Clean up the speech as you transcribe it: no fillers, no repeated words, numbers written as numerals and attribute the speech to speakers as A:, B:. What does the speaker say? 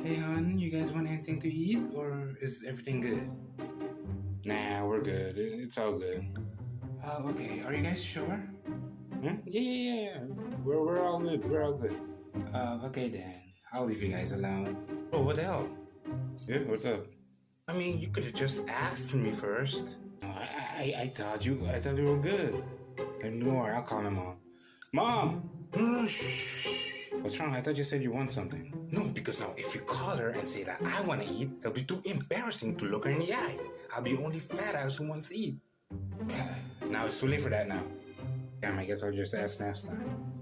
A: Hey, hon, you guys want anything to eat, or is everything good?
B: Nah, we're good. It's all good.
A: Oh, okay. Are you guys sure?
B: Huh? Yeah. We're all good. We're all good.
A: Okay then. I'll leave you guys alone. Oh, what the hell?
B: Yeah, what's up?
A: I mean, you could have just asked me first.
B: I thought you were good. And don't worry, I'll call my mom. Mom!
A: Shh.
B: What's wrong? I thought you said you want something.
A: No, because now if you call her and say that I want to eat, it'll be too embarrassing to look her in the eye. I'll be only fat ass who wants to eat.
B: Now it's too late for that now. Damn, I guess I'll just ask next time.